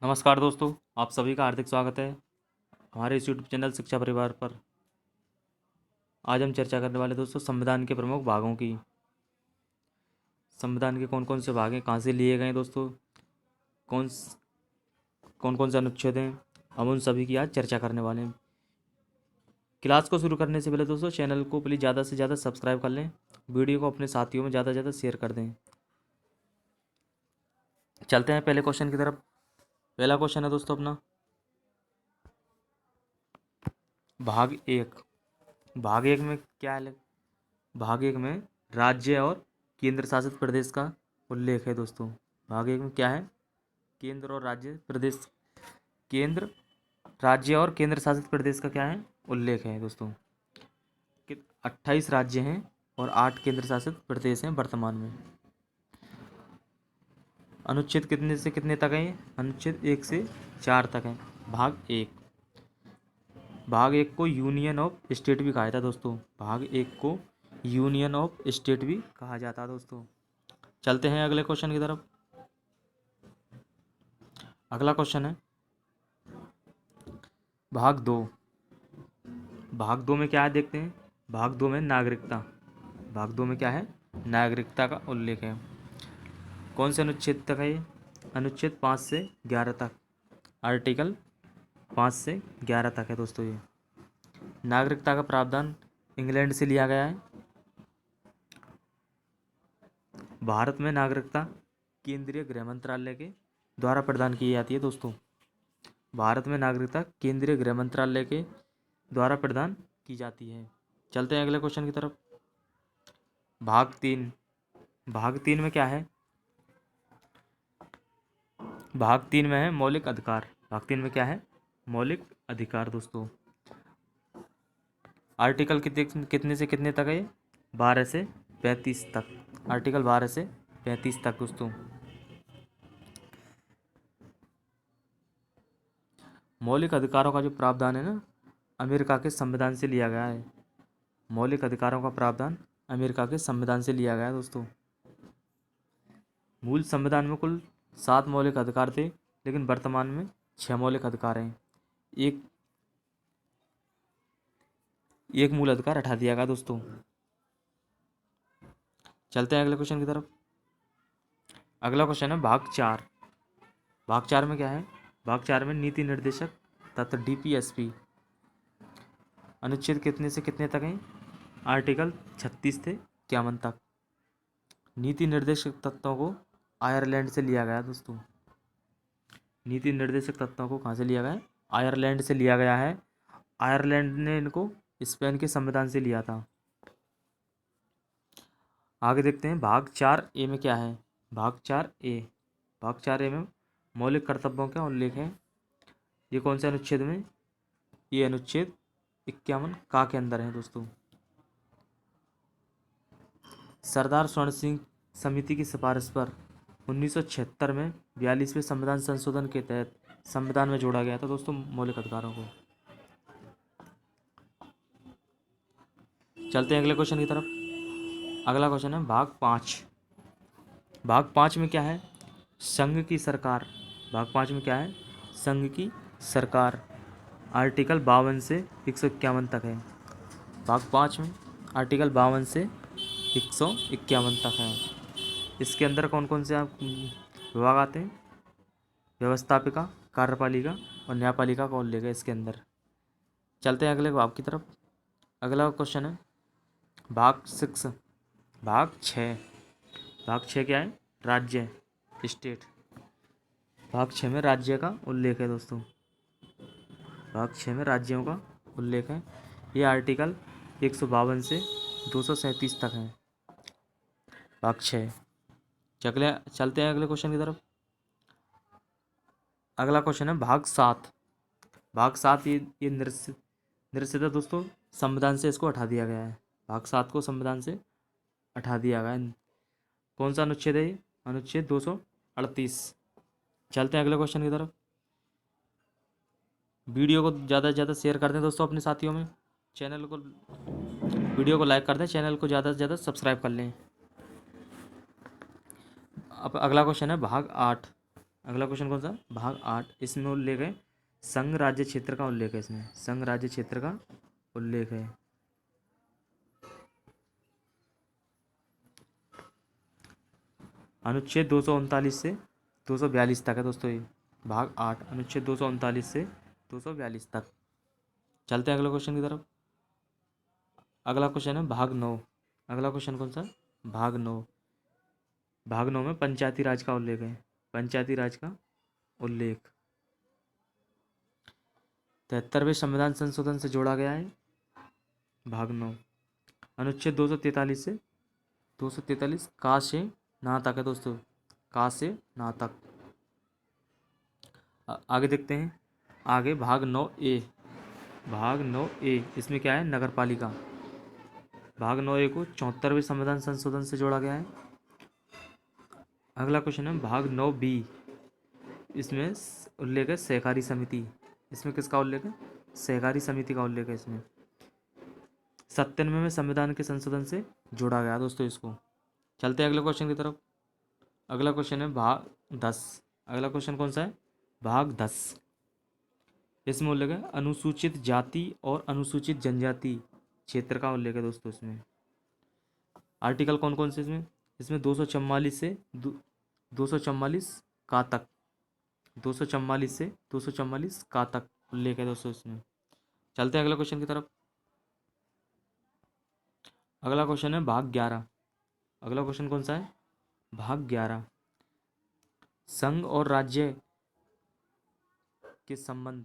नमस्कार दोस्तों, आप सभी का हार्दिक स्वागत है हमारे इस यूट्यूब चैनल शिक्षा परिवार पर। आज हम चर्चा करने वाले दोस्तों संविधान के प्रमुख भागों की। संविधान के कौन कौन से भाग हैं, कहाँ से लिए गए हैं दोस्तों, कौन कौन कौन से अनुच्छेद हैं, हम उन सभी की आज चर्चा करने वाले हैं। क्लास को शुरू करने से पहले दोस्तों चैनल को प्लीज़ ज़्यादा से ज़्यादा सब्सक्राइब कर लें, वीडियो को अपने साथियों में ज़्यादा से ज़्यादा शेयर कर दें। चलते हैं पहले क्वेश्चन की तरफ। पहला क्वेश्चन है दोस्तों अपना भाग एक। भाग एक में क्या है? भाग एक में राज्य और केंद्र शासित प्रदेश का उल्लेख है दोस्तों। भाग एक में क्या है? केंद्र और राज्य प्रदेश, केंद्र राज्य और केंद्र शासित प्रदेश का क्या है? उल्लेख है दोस्तों। कि 28 राज्य हैं और 8 केंद्र शासित प्रदेश हैं वर्तमान में। अनुच्छेद कितने से कितने तक है ये? अनुच्छेद 1 से 4 तक है। भाग एक। भाग एक को यूनियन ऑफ स्टेट भी कहा जाता है दोस्तों। भाग एक को यूनियन ऑफ स्टेट भी कहा जाता है दोस्तों। चलते हैं अगले क्वेश्चन की तरफ। अगला क्वेश्चन है भाग दो। भाग दो में क्या है देखते हैं। भाग दो में नागरिकता। भाग दो में क्या है? नागरिकता का उल्लेख है। कौन से अनुच्छेद तक है ये? अनुच्छेद 5 से 11 तक। आर्टिकल 5 से 11 तक है दोस्तों ये। नागरिकता का प्रावधान इंग्लैंड से लिया गया है। भारत में नागरिकता केंद्रीय गृह मंत्रालय के द्वारा प्रदान की जाती है दोस्तों। भारत में नागरिकता केंद्रीय गृह मंत्रालय के द्वारा प्रदान की जाती है। चलते हैं अगले क्वेश्चन की तरफ। भाग तीन। भाग तीन में क्या है? भाग तीन में है मौलिक अधिकार। भाग तीन में क्या है? मौलिक अधिकार दोस्तों। आर्टिकल कितने कितने से कितने तक है? 12 से 35 तक। आर्टिकल 12 से 35 तक दोस्तों। मौलिक अधिकारों का जो प्रावधान है ना, अमेरिका के संविधान से लिया गया है। मौलिक अधिकारों का प्रावधान अमेरिका के संविधान से लिया गया है दोस्तों। मूल संविधान में कुल 7 मौलिक अधिकार थे, लेकिन वर्तमान में 6 मौलिक अधिकार हैं। एक एक मूल अधिकार हटा दिया गया दोस्तों। चलते हैं अगले क्वेश्चन की तरफ। अगला क्वेश्चन है भाग चार। भाग चार में क्या है? भाग चार में नीति निर्देशक तथा डीपीएसपी। अनुच्छेद कितने से कितने तक हैं? आर्टिकल 36 से 51 तक। नीति निर्देशक तत्वों को आयरलैंड से लिया गया दोस्तों। नीति निर्देशक तत्वों को कहाँ से लिया गया है? आयरलैंड से लिया गया है। आयरलैंड ने इनको स्पेन के संविधान से लिया था। आगे देखते हैं भाग 4 ए में क्या है। भाग 4 ए। भाग 4 ए में मौलिक कर्तव्यों का उल्लेख है। ये कौन से अनुच्छेद में? ये अनुच्छेद 51 का के अंदर है दोस्तों। सरदार स्वर्ण सिंह समिति की सिफारिश पर 1976 में 42वें संविधान संशोधन के तहत संविधान में जोड़ा गया था दोस्तों मौलिक अधिकारों को। चलते हैं अगले क्वेश्चन की तरफ। अगला क्वेश्चन है भाग 5। भाग 5 में क्या है? संघ की सरकार। भाग 5 में क्या है? संघ की सरकार। आर्टिकल 52 से 151 तक है। भाग 5 में आर्टिकल 52 से 151 तक है। इसके अंदर कौन कौन से आप विभाग आते हैं? व्यवस्थापिका, कार्यपालिका और न्यायपालिका का उल्लेख है इसके अंदर। चलते हैं अगले भाग की तरफ। अगला क्वेश्चन है भाग 6। भाग 6। भाग 6 क्या है? राज्य, स्टेट। भाग 6 में राज्य का उल्लेख है दोस्तों। भाग 6 में राज्यों का उल्लेख है। ये आर्टिकल 152 से 237 तक है। भाग 6। चलते हैं अगले क्वेश्चन की तरफ। अगला क्वेश्चन है भाग 7। भाग 7 ये निरसित है दोस्तों। संविधान से इसको हटा दिया गया है। भाग 7 को संविधान से हटा दिया गया है। कौन सा अनुच्छेद है ये? अनुच्छेद 238। चलते हैं अगले क्वेश्चन की तरफ। वीडियो को ज़्यादा से ज़्यादा शेयर कर दें दोस्तों अपने साथियों में। चैनल को वीडियो को लाइक कर दें, चैनल को ज़्यादा से ज़्यादा सब्सक्राइब कर लें। अब अगला क्वेश्चन है भाग 8। अगला क्वेश्चन कौन सा, भाग 8, इसमें उल्लेख है संघ राज्य क्षेत्र का उल्लेख है, इसमें संघ राज्य क्षेत्र का उल्लेख है। अनुच्छेद 239 से 242 तक है दोस्तों ये भाग 8, अनुच्छेद 239 से 242 तक। चलते हैं अगले क्वेश्चन की तरफ। अगला क्वेश्चन है भाग 9। अगला क्वेश्चन कौन सा, भाग 9। भाग 9 में पंचायती राज का उल्लेख है, पंचायती राज का उल्लेख 73वें संविधान संशोधन से जोड़ा गया है। भाग 9 अनुच्छेद 243 से 243 का से ना तक है दोस्तों, का से ना तक। आगे देखते हैं, आगे भाग 9A, भाग 9A इसमें क्या है, नगर पालिका। भाग 9A को 74वें संविधान संशोधन से जोड़ा गया है। अगला क्वेश्चन है भाग 9B, इसमें उल्लेख है सहकारी समिति। इसमें किसका उल्लेख है, सहकारी समिति का उल्लेख है इसमें। 97वें संविधान के संशोधन से जोड़ा गया दोस्तों इसको। चलते हैं अगले क्वेश्चन की तरफ। अगला क्वेश्चन है भाग 10। अगला क्वेश्चन कौन सा है, भाग 10। इसमें उल्लेख है अनुसूचित जाति और अनुसूचित जनजाति क्षेत्र का उल्लेख है दोस्तों इसमें। आर्टिकल कौन कौन से इसमें, इसमें 244 से 244 का तक, 244 से 244 का तक उल्लेख है दोस्तों इसमें। चलते हैं अगले क्वेश्चन की तरफ। अगला क्वेश्चन है भाग 11। अगला क्वेश्चन कौन सा है, भाग 11। संघ और राज्य के संबंध,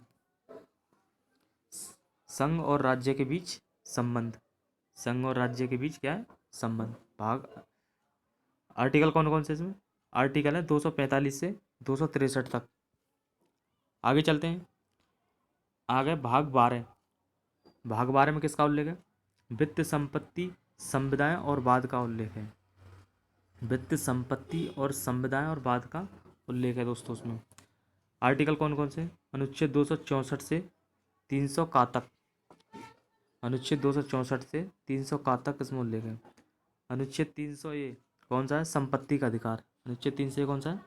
संघ और राज्य के बीच संबंध, संघ और राज्य के बीच क्या है, संबंध। भाग आर्टिकल कौन कौन से इसमें, आर्टिकल है 245 से 263 तक। आगे चलते हैं, आगे भाग 12। भाग 12 में किसका उल्लेख है, वित्त संपत्ति संविदाएं और बाद का उल्लेख है। वित्त संपत्ति और संविदाएं और बाद का उल्लेख है दोस्तों उसमें। आर्टिकल कौन कौन से, अनुच्छेद 264 से 300 का तक, अनुच्छेद 264 से 300 का तक इसमें उल्लेख है। अनुच्छेद 300A कौन सा है, संपत्ति का अधिकार। अनुच्छेद 300A कौन सा है,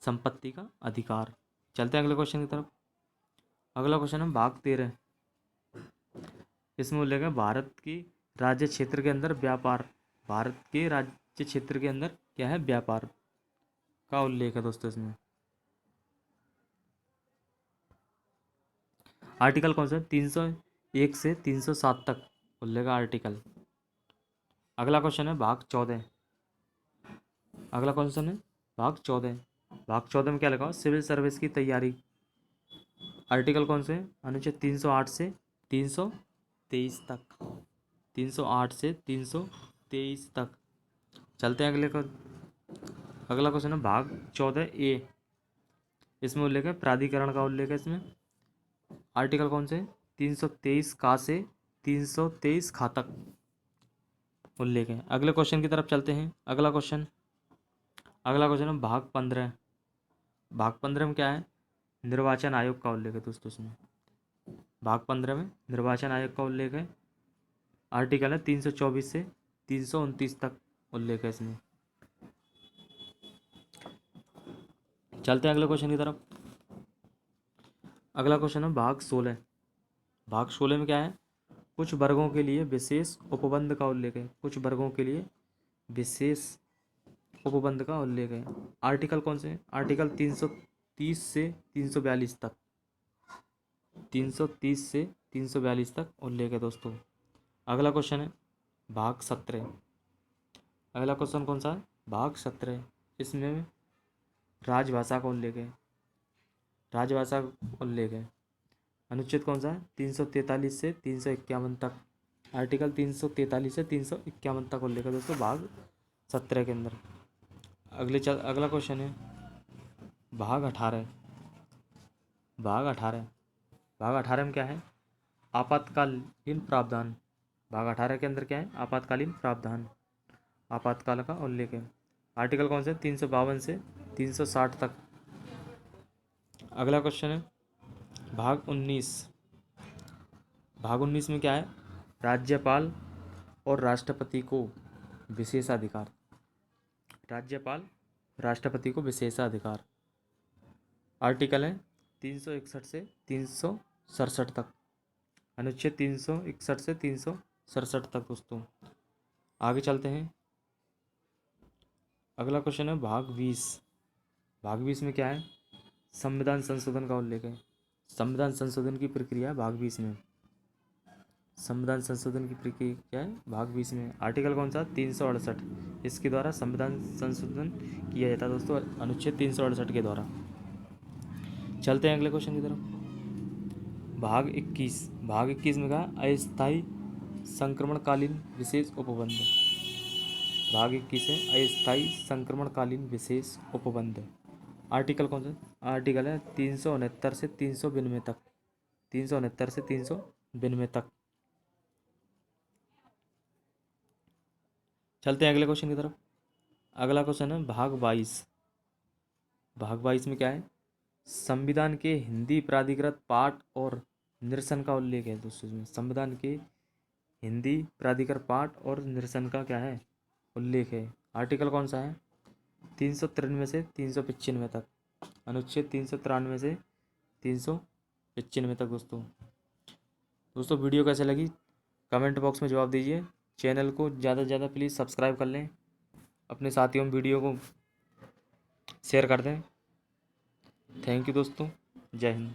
संपत्ति का अधिकार। चलते हैं अगले क्वेश्चन की तरफ। अगला क्वेश्चन है भाग 13। इसमें उल्लेख है भारत की राज्य क्षेत्र के अंदर व्यापार, भारत के राज्य क्षेत्र के अंदर क्या है, व्यापार का उल्लेख है दोस्तों इसमें। आर्टिकल कौन सा है, 301 से 307 तक उल्लेख है आर्टिकल। अगला क्वेश्चन है भाग 14। अगला क्वेश्चन है भाग 14। भाग 14 में क्या लिखा हुआ, सिविल सर्विस की तैयारी। आर्टिकल कौन से है, अनुच्छेद 308 से 323 तक, 308 से 323 तक। चलते हैं अगले को। अगला क्वेश्चन है भाग 14A। इसमें उल्लेख है प्राधिकरण का उल्लेख है इसमें। आर्टिकल कौन से, 323 का से 323 खा तक उल्लेख है। अगले क्वेश्चन की तरफ चलते हैं। अगला क्वेश्चन है भाग 15। भाग 15 में क्या है, निर्वाचन आयोग का उल्लेख है दोस्तों इसमें। भाग 15 में निर्वाचन आयोग का उल्लेख है। आर्टिकल है 324 से 329 तक उल्लेख है इसमें। चलते हैं अगले क्वेश्चन की तरफ। अगला क्वेश्चन है भाग 16। भाग 16 में क्या है, कुछ वर्गों के लिए विशेष उपबंध का उल्लेख है। कुछ वर्गों के लिए विशेष उपबंध का उल्लेख है। आर्टिकल कौन से, आर्टिकल 330 से 342 तक, 330 से 342 तक उल्लेख है दोस्तों। अगला क्वेश्चन है भाग 17। अगला क्वेश्चन कौन सा है, भाग 17। इसमें राजभाषा का उल्लेख है, राजभाषा का उल्लेख है। अनुच्छेद कौन सा है, 343 से 351 तक। आर्टिकल 343 से 351 तक उल्लेख है दोस्तों भाग 17 के अंदर। अगला क्वेश्चन है भाग 18। भाग 18। भाग 18 में क्या है, आपातकालीन प्रावधान। भाग 18 के अंदर क्या है, आपातकालीन प्रावधान, आपातकाल का उल्लेख है। आर्टिकल कौन से, 352 से 360 तक। अगला क्वेश्चन है भाग 19। भाग 19 में क्या है, राज्यपाल और राष्ट्रपति को विशेषाधिकार। राज्यपाल राष्ट्रपति को विशेषाधिकार। आर्टिकल है 361 से 367 तक, अनुच्छेद 361 से 367 तक दोस्तों। आगे चलते हैं। अगला क्वेश्चन है भाग 20। भाग 20 में क्या है? संविधान संशोधन का उल्लेख है। संविधान संशोधन की प्रक्रिया भाग 20 में, संविधान संशोधन की प्रक्रिया क्या है? भाग 20 में आर्टिकल कौन सा? 368, इसके द्वारा संविधान संशोधन किया जाता है दोस्तों, अनुच्छेद 368 के द्वारा। चलते हैं अगले क्वेश्चन की तरफ। भाग 21। भाग 21 में कहा अस्थायी संक्रमणकालीन विशेष उपबंध। भाग 21 है अस्थायी संक्रमणकालीन विशेष उपबंध। आर्टिकल कौन सा? आर्टिकल है 369 से 392 तक, 369 से 392 तक। चलते हैं अगले क्वेश्चन की तरफ। अगला क्वेश्चन है भाग 22। भाग 22 में क्या है? संविधान के हिंदी प्राधिकृत पाठ और निरसन का उल्लेख है दोस्तों। इसमें संविधान के हिंदी प्राधिकृत पाठ और निरसन का क्या है? उल्लेख है। आर्टिकल कौन सा है? 393 से 395 तक, अनुच्छेद 393 से 395 तक दोस्तों। दोस्तों वीडियो कैसे लगी कमेंट बॉक्स में जवाब दीजिए। चैनल को ज़्यादा से ज़्यादा प्लीज़ सब्सक्राइब कर लें, अपने साथियों में वीडियो को शेयर कर दें। थैंक यू दोस्तों, जय हिंद।